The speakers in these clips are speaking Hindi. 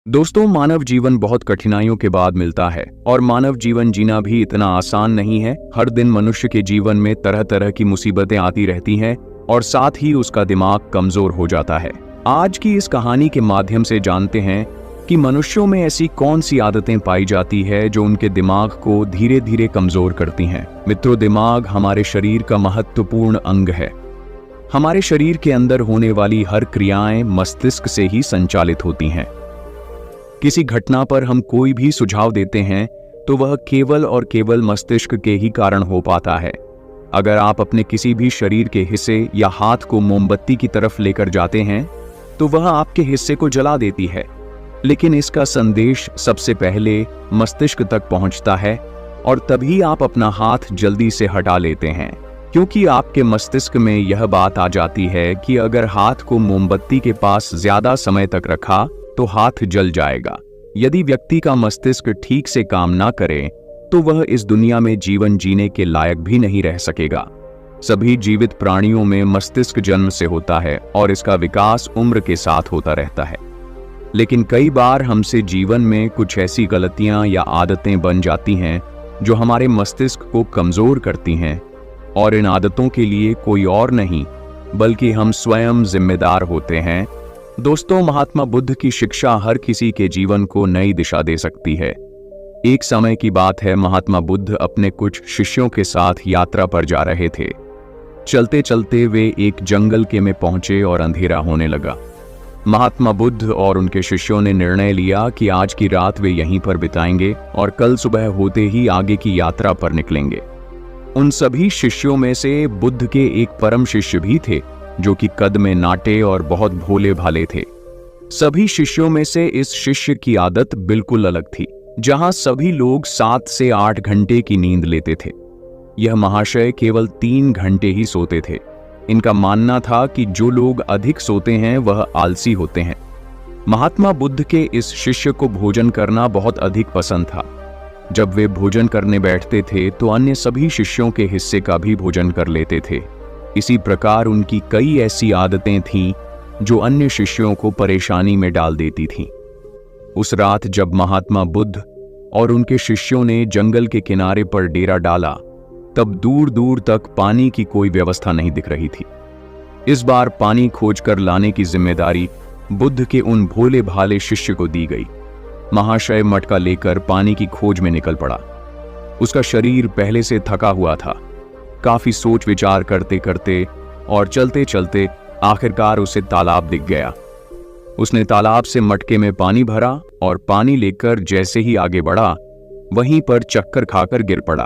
दोस्तों, मानव जीवन बहुत कठिनाइयों के बाद मिलता है और मानव जीवन जीना भी इतना आसान नहीं है। हर दिन मनुष्य के जीवन में तरह तरह की मुसीबतें आती रहती हैं और साथ ही उसका दिमाग कमजोर हो जाता है। आज की इस कहानी के माध्यम से जानते हैं कि मनुष्यों में ऐसी कौन सी आदतें पाई जाती है जो उनके दिमाग को धीरे धीरे कमजोर करती हैं। मित्रों, दिमाग हमारे शरीर का महत्वपूर्ण अंग है। हमारे शरीर के अंदर होने वाली हर क्रियाएं मस्तिष्क से ही संचालित होती हैं। किसी घटना पर हम कोई भी सुझाव देते हैं तो वह केवल और केवल मस्तिष्क के ही कारण हो पाता है। अगर आप अपने किसी भी शरीर के हिस्से या हाथ को मोमबत्ती की तरफ लेकर जाते हैं तो वह आपके हिस्से को जला देती है, लेकिन इसका संदेश सबसे पहले मस्तिष्क तक पहुंचता है और तभी आप अपना हाथ जल्दी से हटा लेते हैं, क्योंकि आपके मस्तिष्क में यह बात आ जाती है कि अगर हाथ को मोमबत्ती के पास ज्यादा समय तक रखा तो हाथ जल जाएगा। यदि व्यक्ति का मस्तिष्क ठीक से काम ना करे तो वह इस दुनिया में जीवन जीने के लायक भी नहीं रह सकेगा। सभी जीवित प्राणियों में मस्तिष्क जन्म से होता है और इसका विकास उम्र के साथ होता रहता है, लेकिन कई बार हमसे जीवन में कुछ ऐसी गलतियां या आदतें बन जाती हैं जो हमारे मस्तिष्क को कमजोर करती हैं, और इन आदतों के लिए कोई और नहीं बल्कि हम स्वयं जिम्मेदार होते हैं। दोस्तों, महात्मा बुद्ध की शिक्षा हर किसी के जीवन को नई दिशा दे सकती है। एक समय की बात है, महात्मा बुद्ध अपने कुछ शिष्यों के साथ यात्रा पर जा रहे थे। चलते चलते वे एक जंगल के में पहुंचे और अंधेरा होने लगा। महात्मा बुद्ध और उनके शिष्यों ने निर्णय लिया कि आज की रात वे यहीं पर बिताएंगे और कल सुबह होते ही आगे की यात्रा पर निकलेंगे। उन सभी शिष्यों में से बुद्ध के एक परम शिष्य भी थे जो कि कद में नाटे और बहुत भोले भाले थे। सभी शिष्यों में से इस शिष्य की आदत बिल्कुल अलग थी। जहां सभी लोग 7 से 8 घंटे की नींद लेते थे, यह महाशय केवल 3 घंटे ही सोते थे। इनका मानना था कि जो लोग अधिक सोते हैं वह आलसी होते हैं। महात्मा बुद्ध के इस शिष्य को भोजन करना बहुत अधिक पसंद था। जब वे भोजन करने बैठते थे तो अन्य सभी शिष्यों के हिस्से का भी भोजन कर लेते थे। इसी प्रकार उनकी कई ऐसी आदतें थीं जो अन्य शिष्यों को परेशानी में डाल देती थीं। उस रात जब महात्मा बुद्ध और उनके शिष्यों ने जंगल के किनारे पर डेरा डाला, तब दूर दूर तक पानी की कोई व्यवस्था नहीं दिख रही थी। इस बार पानी खोजकर लाने की जिम्मेदारी बुद्ध के उन भोले भाले शिष्य को दी गई। महाशय मटका लेकर पानी की खोज में निकल पड़ा। उसका शरीर पहले से थका हुआ था। काफी सोच विचार करते करते और चलते चलते आखिरकार उसे तालाब दिख गया। उसने तालाब से मटके में पानी भरा और पानी लेकर जैसे ही आगे बढ़ा, वहीं पर चक्कर खाकर गिर पड़ा।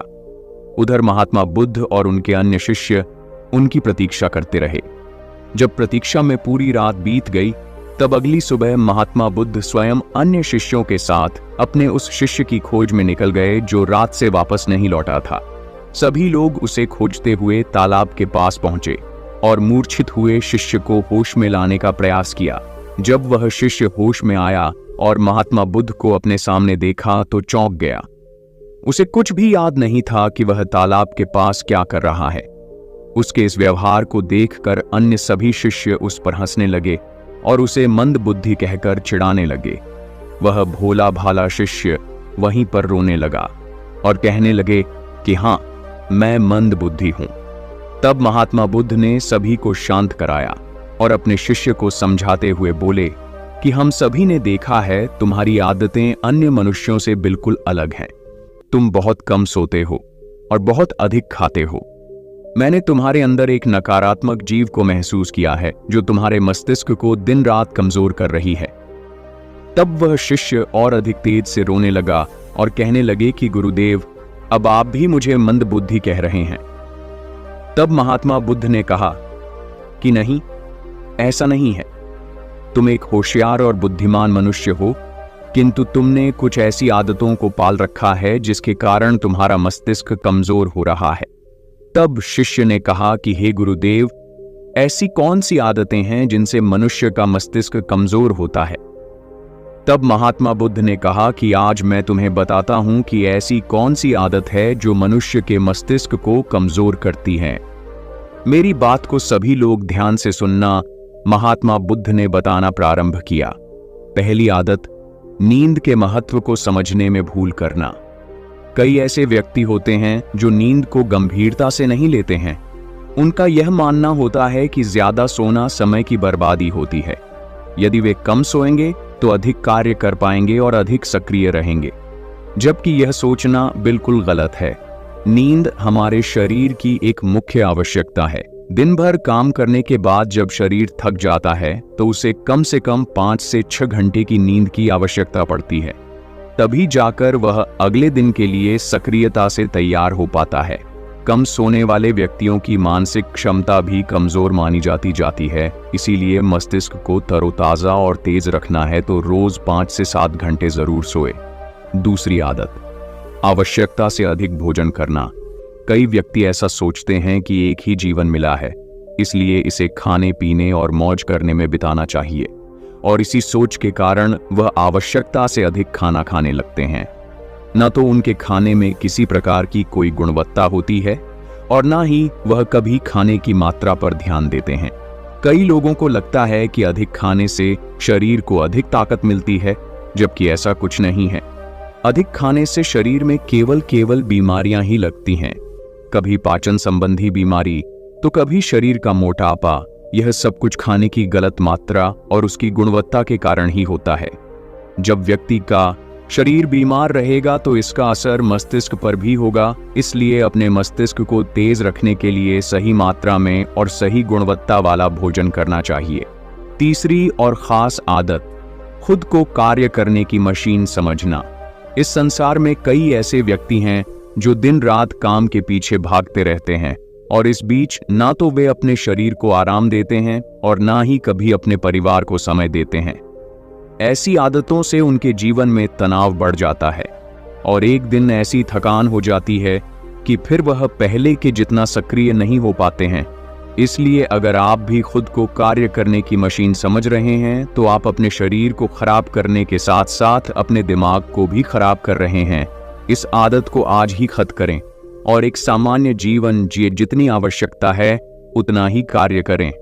उधर महात्मा बुद्ध और उनके अन्य शिष्य उनकी प्रतीक्षा करते रहे। जब प्रतीक्षा में पूरी रात बीत गई, तब अगली सुबह महात्मा बुद्ध स्वयं अन्य शिष्यों के साथ अपने उस शिष्य की खोज में निकल गए जो रात से वापस नहीं लौटा था। सभी लोग उसे खोजते हुए तालाब के पास पहुंचे और मूर्छित हुए शिष्य को होश में लाने का प्रयास किया। जब वह शिष्य होश में आया और महात्मा बुद्ध को अपने सामने देखा तो चौंक गया। उसे कुछ भी याद नहीं था कि वह तालाब के पास क्या कर रहा है। उसके इस व्यवहार को देखकर अन्य सभी शिष्य उस पर हंसने लगे और उसे मंद बुद्धि कहकर चिढ़ाने लगे। वह भोला भाला शिष्य वहीं पर रोने लगा और कहने लगे कि हाँ, मैं मंद बुद्धि हूं। तब महात्मा बुद्ध ने सभी को शांत कराया और अपने शिष्य को समझाते हुए बोले कि हम सभी ने देखा है, तुम्हारी आदतें अन्य मनुष्यों से बिल्कुल अलग हैं। तुम बहुत कम सोते हो और बहुत अधिक खाते हो। मैंने तुम्हारे अंदर एक नकारात्मक जीव को महसूस किया है जो तुम्हारे मस्तिष्क को दिन रात कमजोर कर रही है। तब वह शिष्य और अधिक तेज से रोने लगा और कहने लगे कि गुरुदेव, अब आप भी मुझे मंद बुद्धि कह रहे हैं। तब महात्मा बुद्ध ने कहा कि नहीं, ऐसा नहीं है। तुम एक होशियार और बुद्धिमान मनुष्य हो, किंतु तुमने कुछ ऐसी आदतों को पाल रखा है जिसके कारण तुम्हारा मस्तिष्क कमजोर हो रहा है। तब शिष्य ने कहा कि हे गुरुदेव, ऐसी कौन सी आदतें हैं जिनसे मनुष्य का मस्तिष्क कमजोर होता है? तब महात्मा बुद्ध ने कहा कि आज मैं तुम्हें बताता हूं कि ऐसी कौन सी आदत है जो मनुष्य के मस्तिष्क को कमजोर करती है। मेरी बात को सभी लोग ध्यान से सुनना। महात्मा बुद्ध ने बताना प्रारंभ किया। पहली आदत, नींद के महत्व को समझने में भूल करना। कई ऐसे व्यक्ति होते हैं जो नींद को गंभीरता से नहीं लेते हैं। उनका यह मानना होता है कि ज्यादा सोना समय की बर्बादी होती है। यदि वे कम सोएंगे तो अधिक कार्य कर पाएंगे और अधिक सक्रिय रहेंगे, जबकि यह सोचना बिल्कुल गलत है। नींद हमारे शरीर की एक मुख्य आवश्यकता है। दिन भर काम करने के बाद जब शरीर थक जाता है तो उसे कम से कम 5 से 6 घंटे की नींद की आवश्यकता पड़ती है। तभी जाकर वह अगले दिन के लिए सक्रियता से तैयार हो पाता है। कम सोने वाले व्यक्तियों की मानसिक क्षमता भी कमजोर मानी जाती है। इसीलिए मस्तिष्क को तरोताजा और तेज रखना है तो रोज 5 से 7 घंटे जरूर सोए। दूसरी आदत, आवश्यकता से अधिक भोजन करना। कई व्यक्ति ऐसा सोचते हैं कि एक ही जीवन मिला है, इसलिए इसे खाने पीने और मौज करने में बिताना चाहिए, और इसी सोच के कारण वह आवश्यकता से अधिक खाना खाने लगते हैं। न तो उनके खाने में किसी प्रकार की कोई गुणवत्ता होती है और न ही वह कभी खाने की मात्रा पर ध्यान देते हैं। कई लोगों को लगता है कि अधिक खाने से शरीर को अधिक ताकत मिलती है, जबकि ऐसा कुछ नहीं है। अधिक खाने से शरीर में केवल बीमारियां ही लगती हैं। कभी पाचन संबंधी बीमारी तो कभी शरीर का मोटापा। यह सब कुछ खाने की गलत मात्रा और उसकी गुणवत्ता के कारण ही होता है। जब व्यक्ति का शरीर बीमार रहेगा तो इसका असर मस्तिष्क पर भी होगा। इसलिए अपने मस्तिष्क को तेज रखने के लिए सही मात्रा में और सही गुणवत्ता वाला भोजन करना चाहिए। तीसरी और खास आदत, खुद को कार्य करने की मशीन समझना। इस संसार में कई ऐसे व्यक्ति हैं जो दिन रात काम के पीछे भागते रहते हैं और इस बीच ना तो वे अपने शरीर को आराम देते हैं और ना ही कभी अपने परिवार को समय देते हैं। ऐसी आदतों से उनके जीवन में तनाव बढ़ जाता है और एक दिन ऐसी थकान हो जाती है कि फिर वह पहले के जितना सक्रिय नहीं हो पाते हैं। इसलिए अगर आप भी खुद को कार्य करने की मशीन समझ रहे हैं तो आप अपने शरीर को खराब करने के साथ साथ अपने दिमाग को भी खराब कर रहे हैं। इस आदत को आज ही खत्म करें और एक सामान्य जीवन जिए। जितनी आवश्यकता है उतना ही कार्य करें।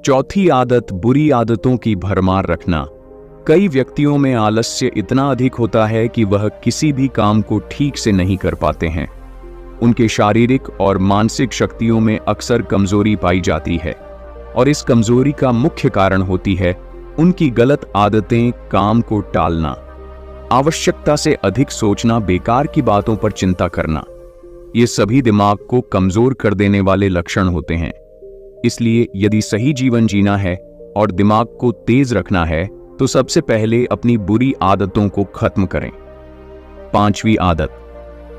चौथी आदत, बुरी आदतों की भरमार रखना। कई व्यक्तियों में आलस्य इतना अधिक होता है कि वह किसी भी काम को ठीक से नहीं कर पाते हैं। उनके शारीरिक और मानसिक शक्तियों में अक्सर कमजोरी पाई जाती है और इस कमजोरी का मुख्य कारण होती है उनकी गलत आदतें, काम को टालना, आवश्यकता से अधिक सोचना, बेकार की बातों पर चिंता करना। ये सभी दिमाग को कमजोर कर देने वाले लक्षण होते हैं। इसलिए यदि सही जीवन जीना है और दिमाग को तेज रखना है तो सबसे पहले अपनी बुरी आदतों को खत्म करें। पांचवी आदत,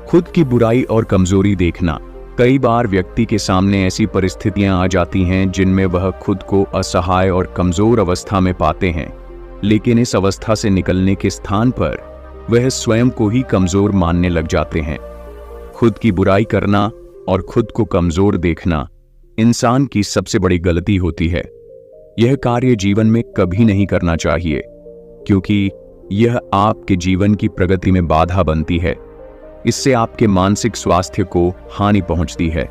खुद की बुराई और कमजोरी देखना। कई बार व्यक्ति के सामने ऐसी परिस्थितियां आ जाती हैं जिनमें वह खुद को असहाय और कमजोर अवस्था में पाते हैं, लेकिन इस अवस्था से निकलने के स्थान पर वह स्वयं को ही कमजोर मानने लग जाते हैं। खुद की बुराई करना और खुद को कमजोर देखना इंसान की सबसे बड़ी गलती होती है। यह कार्य जीवन में कभी नहीं करना चाहिए, क्योंकि यह आपके जीवन की प्रगति में बाधा बनती है। इससे आपके मानसिक स्वास्थ्य को हानि पहुंचती है,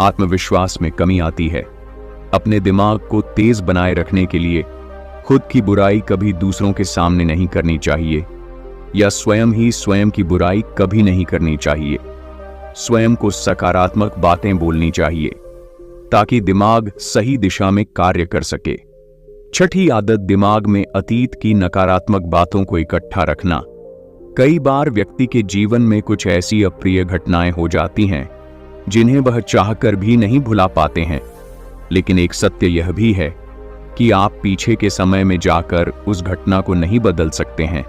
आत्मविश्वास में कमी आती है। अपने दिमाग को तेज बनाए रखने के लिए खुद की बुराई कभी दूसरों के सामने नहीं करनी चाहिए, या स्वयं ही स्वयं की बुराई कभी नहीं करनी चाहिए। स्वयं को सकारात्मक बातें बोलनी चाहिए ताकि दिमाग सही दिशा में कार्य कर सके। छठी आदत, दिमाग में अतीत की नकारात्मक बातों को इकट्ठा रखना। कई बार व्यक्ति के जीवन में कुछ ऐसी अप्रिय घटनाएं हो जाती हैं जिन्हें वह चाहकर भी नहीं भुला पाते हैं, लेकिन एक सत्य यह भी है कि आप पीछे के समय में जाकर उस घटना को नहीं बदल सकते हैं।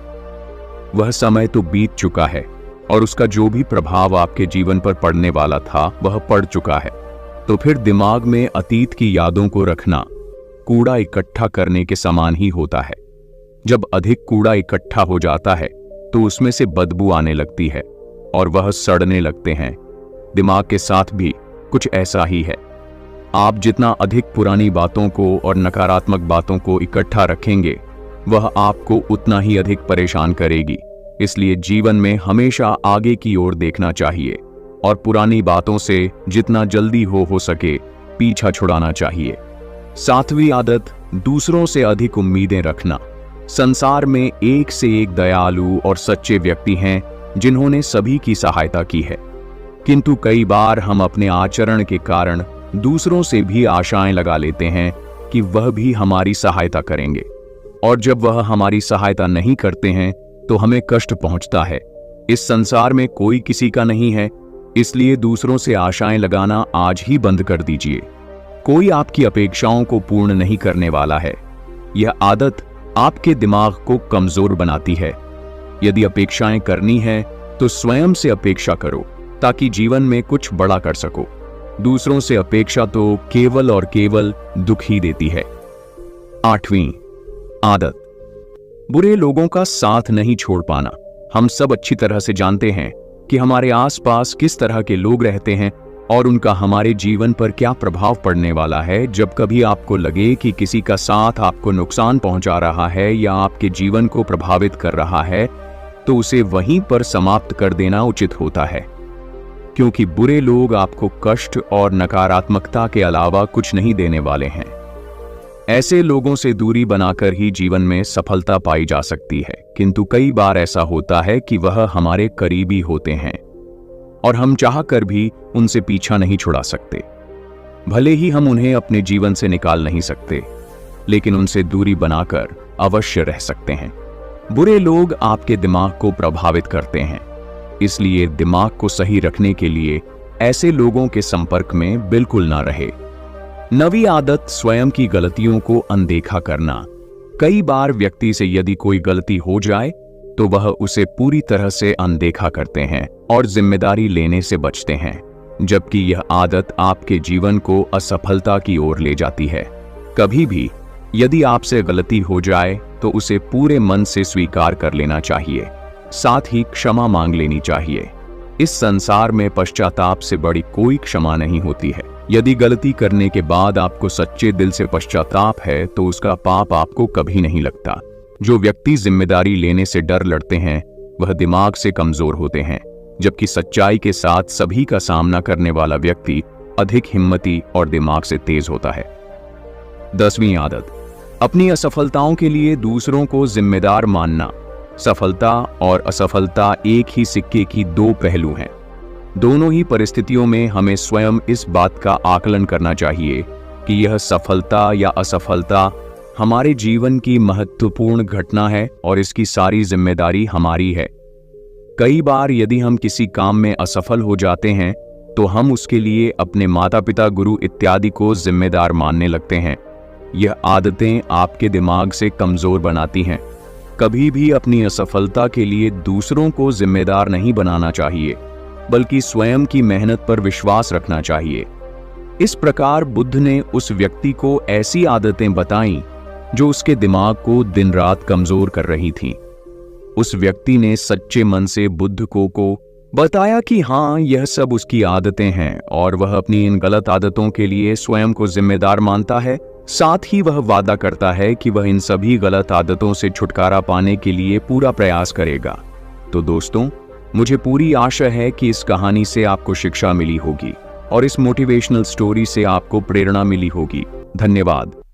वह समय तो बीत चुका है और उसका जो भी प्रभाव आपके जीवन पर पड़ने वाला था वह पड़ चुका है। तो फिर दिमाग में अतीत की यादों को रखना कूड़ा इकट्ठा करने के समान ही होता है। जब अधिक कूड़ा इकट्ठा हो जाता है तो उसमें से बदबू आने लगती है और वह सड़ने लगते हैं। दिमाग के साथ भी कुछ ऐसा ही है। आप जितना अधिक पुरानी बातों को और नकारात्मक बातों को इकट्ठा रखेंगे वह आपको उतना ही अधिक परेशान करेगी। इसलिए जीवन में हमेशा आगे की ओर देखना चाहिए और पुरानी बातों से जितना जल्दी हो सके पीछा छुड़ाना चाहिए। सातवीं आदत, दूसरों से अधिक उम्मीदें रखना। संसार में एक से एक दयालु और सच्चे व्यक्ति हैं जिन्होंने सभी की सहायता की है, किंतु कई बार हम अपने आचरण के कारण दूसरों से भी आशाएं लगा लेते हैं कि वह भी हमारी सहायता करेंगे, और जब वह हमारी सहायता नहीं करते हैं तो हमें कष्ट पहुंचता है। इस संसार में कोई किसी का नहीं है, इसलिए दूसरों से आशाएं लगाना आज ही बंद कर दीजिए। कोई आपकी अपेक्षाओं को पूर्ण नहीं करने वाला है। यह आदत आपके दिमाग को कमजोर बनाती है। यदि अपेक्षाएं करनी है तो स्वयं से अपेक्षा करो ताकि जीवन में कुछ बड़ा कर सको। दूसरों से अपेक्षा तो केवल और केवल दुख ही देती है। 8वीं आदत, बुरे लोगों का साथ नहीं छोड़ पाना। हम सब अच्छी तरह से जानते हैं कि हमारे आसपास किस तरह के लोग रहते हैं और उनका हमारे जीवन पर क्या प्रभाव पड़ने वाला है। जब कभी आपको लगे कि किसी का साथ आपको नुकसान पहुंचा रहा है या आपके जीवन को प्रभावित कर रहा है, तो उसे वहीं पर समाप्त कर देना उचित होता है, क्योंकि बुरे लोग आपको कष्ट और नकारात्मकता के अलावा कुछ नहीं देने वाले हैं। ऐसे लोगों से दूरी बनाकर ही जीवन में सफलता पाई जा सकती है, किंतु कई बार ऐसा होता है कि वह हमारे करीबी होते हैं और हम चाहकर भी उनसे पीछा नहीं छुड़ा सकते। भले ही हम उन्हें अपने जीवन से निकाल नहीं सकते, लेकिन उनसे दूरी बनाकर अवश्य रह सकते हैं। बुरे लोग आपके दिमाग को प्रभावित करते हैं, इसलिए दिमाग को सही रखने के लिए ऐसे लोगों के संपर्क में बिल्कुल ना रहे। 9वीं आदत, स्वयं की गलतियों को अनदेखा करना। कई बार व्यक्ति से यदि कोई गलती हो जाए तो वह उसे पूरी तरह से अनदेखा करते हैं और जिम्मेदारी लेने से बचते हैं, जबकि यह आदत आपके जीवन को असफलता की ओर ले जाती है। कभी भी यदि आपसे गलती हो जाए तो उसे पूरे मन से स्वीकार कर लेना चाहिए, साथ ही क्षमा मांग लेनी चाहिए। इस संसार में पश्चाताप से बड़ी कोई क्षमा नहीं होती है। यदि गलती करने के बाद आपको सच्चे दिल से पश्चाताप है तो उसका पाप आपको कभी नहीं लगता। जो व्यक्ति जिम्मेदारी लेने से डर लड़ते हैं वह दिमाग से कमजोर होते हैं, जबकि सच्चाई के साथ सभी का सामना करने वाला व्यक्ति अधिक हिम्मती और दिमाग से तेज होता है। 10वीं आदत, अपनी असफलताओं के लिए दूसरों को जिम्मेदार मानना। सफलता और असफलता एक ही सिक्के की दो पहलू हैं। दोनों ही परिस्थितियों में हमें स्वयं इस बात का आकलन करना चाहिए कि यह सफलता या असफलता हमारे जीवन की महत्वपूर्ण घटना है और इसकी सारी जिम्मेदारी हमारी है। कई बार यदि हम किसी काम में असफल हो जाते हैं तो हम उसके लिए अपने माता पिता, गुरु इत्यादि को जिम्मेदार मानने लगते हैं। यह आदतें आपके दिमाग से कमजोर बनाती हैं। कभी भी अपनी असफलता के लिए दूसरों को जिम्मेदार नहीं बनाना चाहिए, बल्कि स्वयं की मेहनत पर विश्वास रखना चाहिए। इस प्रकार बुद्ध ने उस व्यक्ति को ऐसी आदतें बताईं जो उसके दिमाग को दिन रात कमजोर कर रही थीं। उस व्यक्ति ने सच्चे मन से बुद्ध को बताया कि हाँ, यह सब उसकी आदतें हैं और वह अपनी इन गलत आदतों के लिए स्वयं को जिम्मेदार मानता है। साथ ही वह वादा करता है कि वह इन सभी गलत आदतों से छुटकारा पाने के लिए पूरा प्रयास करेगा। तो दोस्तों, मुझे पूरी आशा है कि इस कहानी से आपको शिक्षा मिली होगी और इस मोटिवेशनल स्टोरी से आपको प्रेरणा मिली होगी। धन्यवाद।